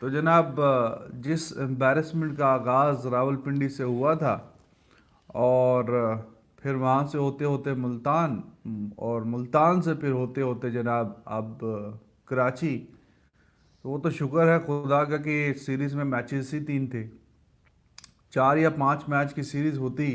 तो जनाब जिस एम्बैरेसमेंट का आगाज़ रावलपिंडी से हुआ था और फिर वहाँ से होते होते मुल्तान और मुल्तान से फिर होते होते जनाब अब कराची। तो वो तो शुक्र है खुदा का कि सीरीज़ में मैचेस ही 3 थे। 4 या 5 मैच की सीरीज़ होती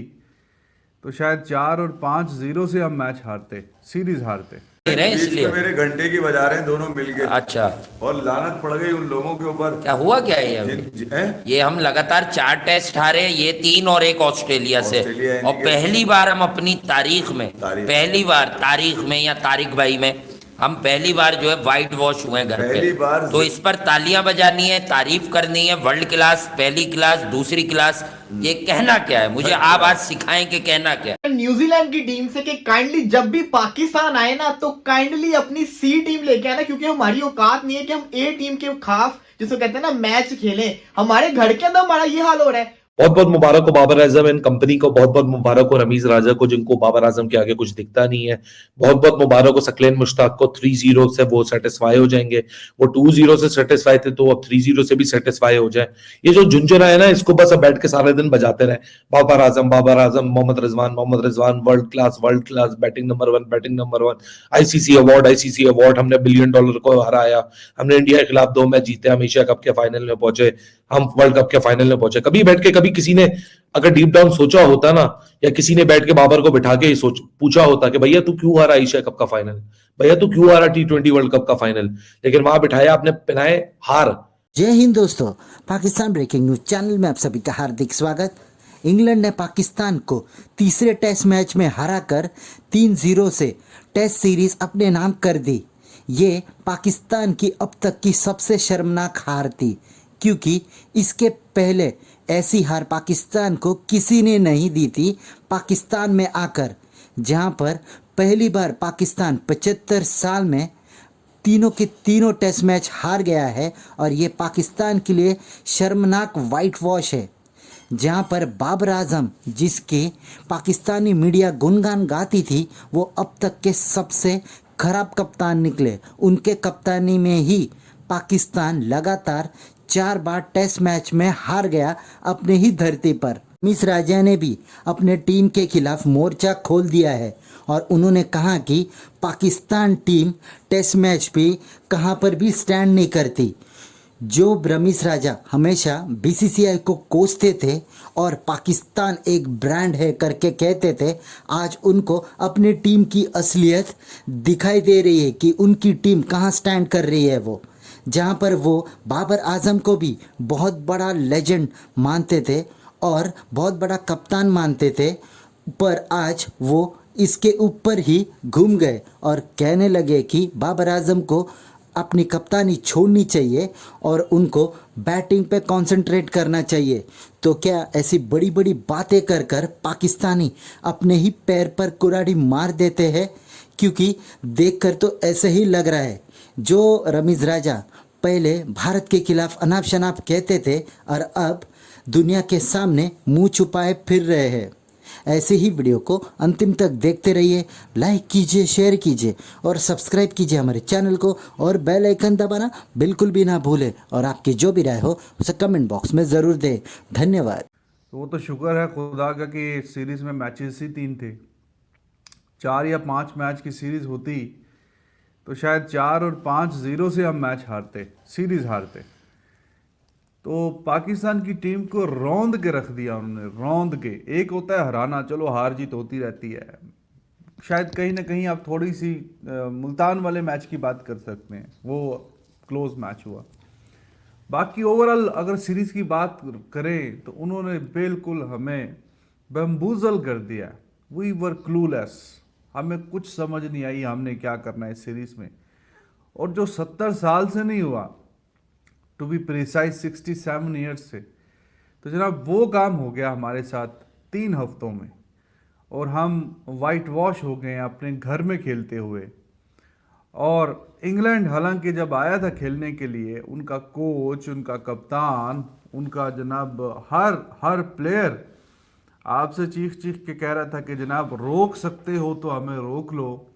तो शायद 4 और 5-0 से हम मैच हारते, सीरीज़ हारते। दे रहे हैं बीच में इसलिए। मेरे घंटे की बजा रहे हैं दोनों मिलके। अच्छा, और लानत पड़ गई उन लोगों के ऊपर क्या हुआ क्या है ये अभी? हैं? ये हम लगातार 4 टेस्ट हारे, ये 3 और एक ऑस्ट्रेलिया से। ऑस्ट्रेलिया और यानी कि पहली बार हम अपनी तारीख में, तारीख पहली बार तारीख में या तारिक भाई में, हम पहली बार जो है वाइट वॉश हुए घर पे। पहली बार तो इस पर तालियां बजानी है, तारीफ करनी है। वर्ल्ड क्लास, पहली क्लास, दूसरी क्लास, ये कहना क्या है? मुझे आप आज सिखाएं कि कहना क्या है। न्यूजीलैंड की टीम से कि काइंडली जब भी पाकिस्तान आए ना तो काइंडली अपनी सी टीम लेके आना, क्योंकि हमारी औकात नहीं है कि हम ए टीम के खाफ जिसको कहते हैं ना मैच खेलें। हमारे घर के अंदर हमारा ये हाल हो रहा है। बहुत बहुत मुबारक हो बाबर आजम एंड कंपनी को, बहुत बहुत मुबारक हो रमीज राजा को जिनको बाबर आजम के आगे कुछ दिखता नहीं है। बहुत बहुत मुबारक हो सकलेन मुश्ताक को, 3-0 से वो सेटिस्फाई हो जाएंगे। वो 2-0 से सेटिस्फाई थे तो अब 3-0 से भी सेटिस्फाई हो जाए। ये जो झुंझुना है ना, इसको बस अब बैठ के सारे दिन बजाते रहे। Babar Azam, Mohammad Rizwan world class, batting number 1, batting number 1, ICC award, हमने $1 बिलियन को हराया, हमने इंडिया के खिलाफ 2 मैच जीते, हम एशिया कप के फाइनल में पहुंचे, हम वर्ल्ड कप के फाइनल में पहुंचे। कभी बैठ के, कभी किसी ने अगर डीप डाउन सोचा होता ना, या किसी ने बैठ के बाबर को बिठा के सोच पूछा होता कि भैया तू क्यों हारा एशिया कप का फाइनल, भैया तू क्यों हारा T20 वर्ल्ड कप का फाइनल, लेकिन वहां बिठाया आपने, पिनाए हार। जय हिंद दोस्तों, पाकिस्तान ब्रेकिंग न्यूज चैनल में आप सभी का हार्दिक स्वागत। इंग्लैंड ने पाकिस्तान को तीसरे टेस्ट मैच में हराकर 3-0 से टेस्ट सीरीज अपने नाम कर दी। ये पाकिस्तान की अब तक की सबसे शर्मनाक हार थी, क्योंकि इसके पहले ऐसी हार पाकिस्तान को किसी ने नहीं दी थी पाकिस्तान में आकर, जहां पर पहली बार पाकिस्तान 75 साल में तीनों के तीनों टेस्ट मैच हार गया है। और ये पाकिस्तान के लिए शर्मनाक वाइट वॉश है, जहां पर बाबर आजम जिसके पाकिस्तानी मीडिया गुणगान गाती थी, वो अब तक के सबसे खराब कप्तान निकले। उनके कप्तानी में ही पाकिस्तान लगातार 4 बार टेस्ट मैच में हार गया अपने ही धरती पर। मिस राजा ने भी अपने टीम के खिलाफ मोर्चा खोल दिया है और उन्होंने कहा कि पाकिस्तान टीम टेस्ट पे कहाँ पर भी स्टैंड नहीं करती। जो रमीज राजा हमेशा बीसीसीआई को कोसते थे और पाकिस्तान एक ब्रांड है करके कहते थे, आज उनको अपनी टीम की असलियत दिखाई दे रही है कि उनकी टीम कहाँ स्टैंड कर रही है। वो जहाँ पर वो बाबर आजम को भी बहुत बड़ा लेजेंड मानते थे और बहुत बड़ा कप्तान मानते थे, पर आज वो इसके ऊपर ही घूम गए और कहने लगे कि बाबर आजम को अपनी कप्तानी छोड़नी चाहिए और उनको बैटिंग पे कंसंट्रेट करना चाहिए। तो क्या ऐसी बड़ी बड़ी बातें कर कर पाकिस्तानी अपने ही पैर पर कुल्हाड़ी मार देते हैं? क्योंकि देखकर तो ऐसे ही लग रहा है, जो रमीज राजा पहले भारत के खिलाफ अनाप शनाप कहते थे और अब दुनिया के सामने मुंह छुपाए फिर रहे हैं। ऐसे ही वीडियो को अंतिम तक देखते रहिए, लाइक कीजिए, शेयर कीजिए और सब्सक्राइब कीजिए हमारे चैनल को, और बेल आइकन दबाना बिल्कुल भी ना भूलें। और आपकी जो भी राय हो उसे कमेंट बॉक्स में ज़रूर दें। धन्यवाद। तो वो तो शुक्र है खुदा का कि सीरीज़ में मैचेस ही 3 थे। 4 या 5 मैच की सीरीज़ होती तो शायद 4 और 5-0 से हम मैच हारते, सीरीज़ हारते। तो पाकिस्तान की टीम को रौंद के रख दिया उन्होंने, रौंद के। एक होता है हराना, चलो हार जीत होती रहती है। शायद कहीं ना कहीं आप थोड़ी सी मुल्तान वाले मैच की बात कर सकते हैं, वो क्लोज मैच हुआ। बाकी ओवरऑल अगर सीरीज़ की बात करें तो उन्होंने बिल्कुल हमें बम्बूजल कर दिया। वी वर क्लूलेस, हमें कुछ समझ नहीं आई हमने क्या करना है इस सीरीज़ में। और जो 70 साल से नहीं हुआ, टू बी प्रिसाइज 67 ईयर्स से, तो जनाब वो काम हो गया हमारे साथ 3 हफ्तों में। और हम वाइट वॉश हो गए अपने घर में खेलते हुए। और इंग्लैंड हालांकि जब आया था खेलने के लिए, उनका कोच, उनका कप्तान, उनका जनाब हर प्लेयर आपसे चीख चीख के कह रहा था कि जनाब रोक सकते हो तो हमें रोक लो,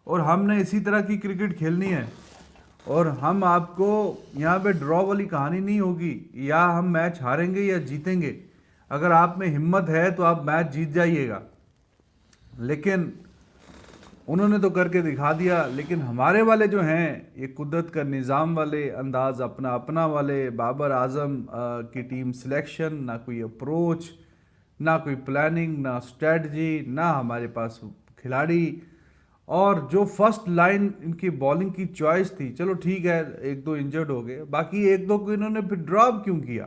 और हमने इसी तरह की क्रिकेट खेलनी है। और हम आपको यहाँ पे ड्रॉ वाली कहानी नहीं होगी, या हम मैच हारेंगे या जीतेंगे। अगर आप में हिम्मत है तो आप मैच जीत जाइएगा, लेकिन उन्होंने तो करके दिखा दिया। लेकिन हमारे वाले जो हैं ये कुदरत का निज़ाम वाले, अंदाज अपना अपना वाले, बाबर आजम की टीम सिलेक्शन, ना कोई अप्रोच, ना कोई प्लानिंग, ना स्ट्रेटजी, ना हमारे पास खिलाड़ी। और जो फर्स्ट लाइन इनकी बॉलिंग की चॉइस थी, चलो ठीक है एक दो इंजर्ड हो गए, बाकी एक दो को इन्होंने फिर ड्रॉप क्यों किया?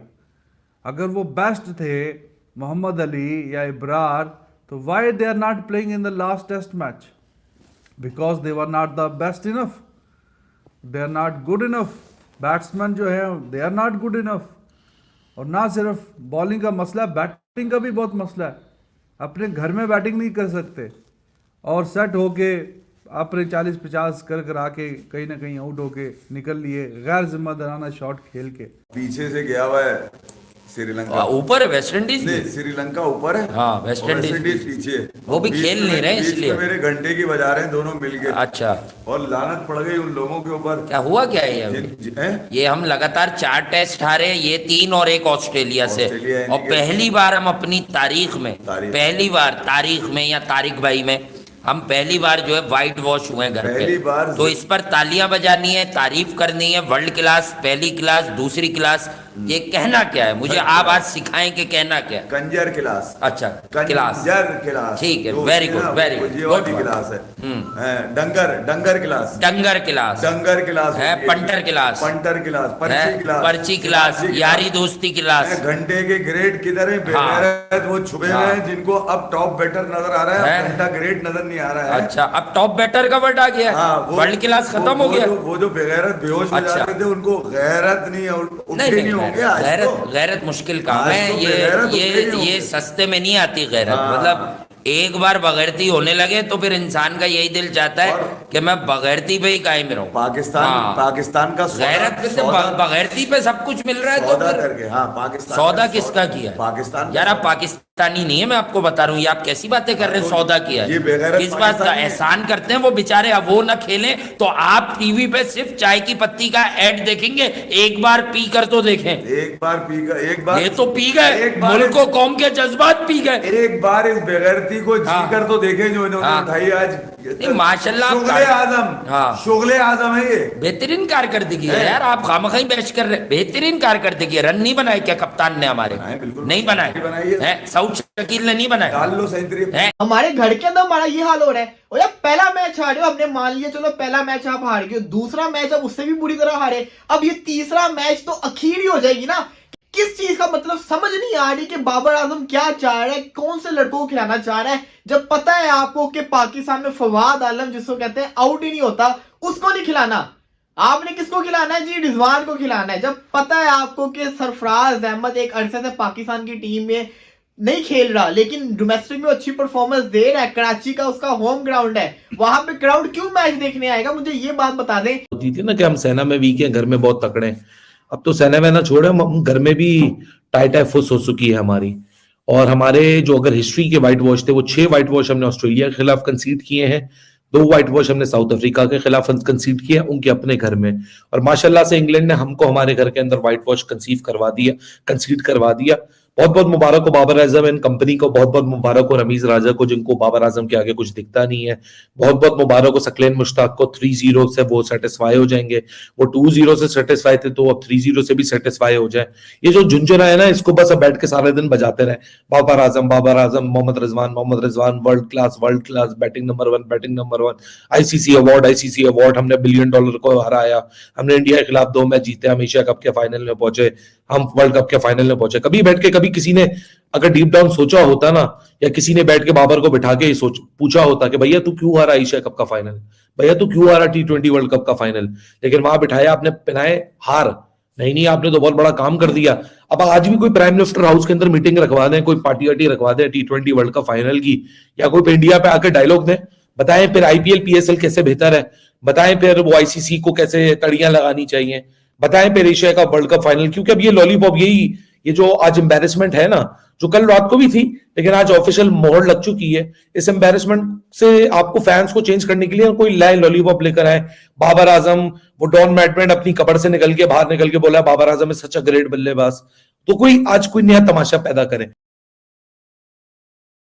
अगर वो बेस्ट थे मोहम्मद अली या इब्रार, तो why they are not playing in the last test match? Because they were not the best enough, they are not good enough. Batsman जो है they are not good enough. और ना सिर्फ बॉलिंग का मसला, बैटिंग का भी बहुत मसला है। अपने घर में बैटिंग नहीं कर सकते और सेट होके अपने 40-50 कर आके कहीं ना कहीं आउट होके निकल लिए गैर जिम्मेदाराना शॉट खेल के। पीछे से गया हुआ है श्रीलंका, ऊपर है वेस्ट इंडीज। नहीं श्रीलंका ऊपर है, हाँ, वेस्ट और इंडीज पीछे है। वो भी बीच खेल में- नहीं रहे बीच में इसलिए। मेरे घंटे की बजा रहे हैं दोनों मिलके। अच्छा, और लानत पड़ गई उन लोगों के ऊपर। क्या हुआ क्या है ये अभी? हैं? ये हम लगातार 4 टेस्ट हारे, ये 3 और 1 ऑस्ट्रेलिया से। ऑस्ट्रेलिया यानी और कि- पहली बार हम अपनी तारीख में, पहली बार तारीख में या तारिक भाई में, हम पहली बार जो है व्हाइट वॉश हुए हैं घर पहली पे। बार। तो इस पर तालियां बजानी है, तारीफ करनी है। वर्ल्ड क्लास, पहली क्लास, दूसरी क्लास, ये कहना क्या है? मुझे आप आज सिखाएं कि कहना क्या है। कंजर क्लास। अच्छा, क्लास, कंजर क्लास। ठीक है, जो very उसकी good, ना, very वो good, ये good वाली one. क्लास है। डंगर क्लास। डंगर क्लास डंगर क्लास है, पंटर क्लास, पंटर क्लास, है, पर्ची क्लास, पर्ची क्लास, यारी दोस्ती क्लास। घंटे के ग्रेड किधर है? हाँ। बेगैरत वो छुपे हुए हैं जिनको अब टॉप बैटर नजर आ रहा है, है। घंटा ग्रेड नजर नहीं आ रहा है। अच्छा, अब टॉप बैटर का वर्ड आ गया। हाँ, वर्ल्ड क्लास खत्म हो गया। वो जो बेगैरत बेहोश हो अच्छा। जाते थे उनको गैरत नहीं उठे नहीं, नहीं होंगे आज गैरत, तो। गैरत मुश्किल काम आज है। तो बेगैरत उठे नहीं ये होंगे। सस्ते में नहीं आती गैरत। हाँ। मतलब एक बार बगैरती होने लगे तो फिर इंसान का यही दिल चाहता है और- कि मैं बगैरती पे ही कायम रहूं। पाकिस्तान का गैरत पे तो बगैरती पे सब कुछ मिल रहा है, तो सौदा फिर करके। हाँ, पाकिस्तान सौदा का किसका किया? पाकिस्तान यार, आप पाकिस्तानी नहीं है, मैं आपको बता रहा हूँ। ये आप कैसी बातें कर रहे हैं? तो सौदा किया ये बेगैरत किस बात का? पाकिस्तानी है। एहसान करते हैं वो बेचारे, अब वो ना खेलें तो आप टीवी पे सिर्फ चाय की पत्ती का ऐड देखेंगे। एक बार पी कर तो देखें। एक बार पी गए, एक बार ये तो पी गए, एक बार मुल्क को कौम के जज्बात पी गए। एक बार इस बेगैरती को हाँ। जी कर तो देखे जो इन्होंने हाँ। उठाई आज। नहीं, माशाल्लाह आप शुगले आजम। हाँ। शुगले आजम है ये। बेहतरीन कारकर्दगी है यार, आप खामखाई बैच कर रहे हैं। बेहतरीन कारकर्दगी है। रन नहीं बनाए क्या कप्तान ने हमारे? बनाए, बिल्कुल नहीं बनाए बनाई है। हैं? सऊद शकील ने नहीं बनाए डाल लो सेंचुरी। हैं? हमारे घर के अंदर हमारा ये हाल हो रहा है। और यार पहला मैच हारे हो, हमने मान लिया चलो पहला मैच आप हार गए, दूसरा मैच अब उससे भी बुरी तरह हारे, अब ये तीसरा मैच तो अखीर ही हो जाएगी ना। किस चीज का मतलब समझ नहीं आ रही कि बाबर आजम क्या चाह रहा है, कौन से लड़कों को खिलाना चाह रहा है, जब पता है आपको कि पाकिस्तान में फवाद आलम जिसको कहते हैं आउट ही नहीं होता, उसको नहीं खिलाना। आपने किसको खिलाना है जी? रिजवान को खिलाना है। जब पता है आपको कि सरफराज अहमद एक अरसे से पाकिस्तान की टीम में नहीं खेल रहा, लेकिन डोमेस्टिक में अच्छी परफॉर्मेंस दे रहा है, कराची का उसका होम ग्राउंड है, वहां पे क्राउड क्यों मैच देखने आएगा? मुझे ये बात बता दें। होती थी ना कि हम सेना में वीक हैं, घर में बहुत तकड़े हैं। अब तो सेना वेना छोड़े, हम घर में भी टाइट फुस हो चुकी है हमारी। और हमारे जो अगर हिस्ट्री के व्हाइट वॉश थे, वो 6 व्हाइट वॉश हमने ऑस्ट्रेलिया के खिलाफ कंसीड किए हैं, 2 व्हाइट वॉश हमने साउथ अफ्रीका के खिलाफ कंसीड किए हैं उनके अपने घर में। और माशाल्लाह से इंग्लैंड ने हमको हमारे घर के अंदर व्हाइट वॉश कंसीड करवा दिया। बहुत बहुत मुबारक हो बाबर आजम एंड कंपनी को, बहुत बहुत मुबारक हो रमीज राजा को जिनको बाबर आजम के आगे कुछ दिखता नहीं है। बहुत बहुत मुबारक हो सकलेन मुश्ताक को, 3-0 से वो सेटिस्फाई हो जाएंगे। वो 2-0 से सेटिस्फाई थे तो अब 3-0 से भी सेटिस्फाई हो जाए। ये जो झुंझुना है ना, इसको बस अब बैठ के सारे दिन बजाते रहे। Babar Azam, Mohammad Rizwan, world class, batting number 1, ICC award, हमने $1 बिलियन को हराया, हमने इंडिया के खिलाफ 2 मैच जीते, हम एशिया कप के फाइनल में पहुंचे, हम वर्ल्ड कप के फाइनल में पहुंचे। कभी बैठ के कभी किसी ने अगर डीप डाउन सोचा होता ना, या किसी ने बैठ के बाबर को बिठा के पूछा होता कि भैया तू क्यों हारा एशिया कप का फाइनल, भैया तू क्यों हारा T20 वर्ल्ड कप का फाइनल, लेकिन वहां बिठाया आपने, पिनाए हार। नहीं, आपने तो बहुत बड़ा काम कर दिया। अब आज भी कोई प्राइम मिनिस्टर हाउस के अंदर मीटिंग रखवा दें, कोई पार्टी वार्टी रखवा दें T20 वर्ल्ड कप फाइनल की, या कोई इंडिया पे आकर डायलॉग दें, बताएं फिर IPL PSL कैसे बेहतर है, बताएं फिर वो ICC को कैसे तड़ियां लगानी चाहिए, बताएं फिर एशिया का वर्ल्ड कप फाइनल। क्योंकि अब ये लॉलीपॉप ये जो आज एम्बेरसमेंट है ना, जो कल रात को भी थी लेकिन आज ऑफिशियल मोहर लग चुकी है, इस एम्बेरसमेंट से आपको फैंस को चेंज करने के लिए कोई लाए लॉलीपॉप लेकर आए। बाबर आजम, वो डॉन मैडमैन अपनी कब्र से निकल के बाहर निकल के बोला Babar Azam is such a great बल्लेबाज, तो कोई आज कोई नया तमाशा पैदा करे।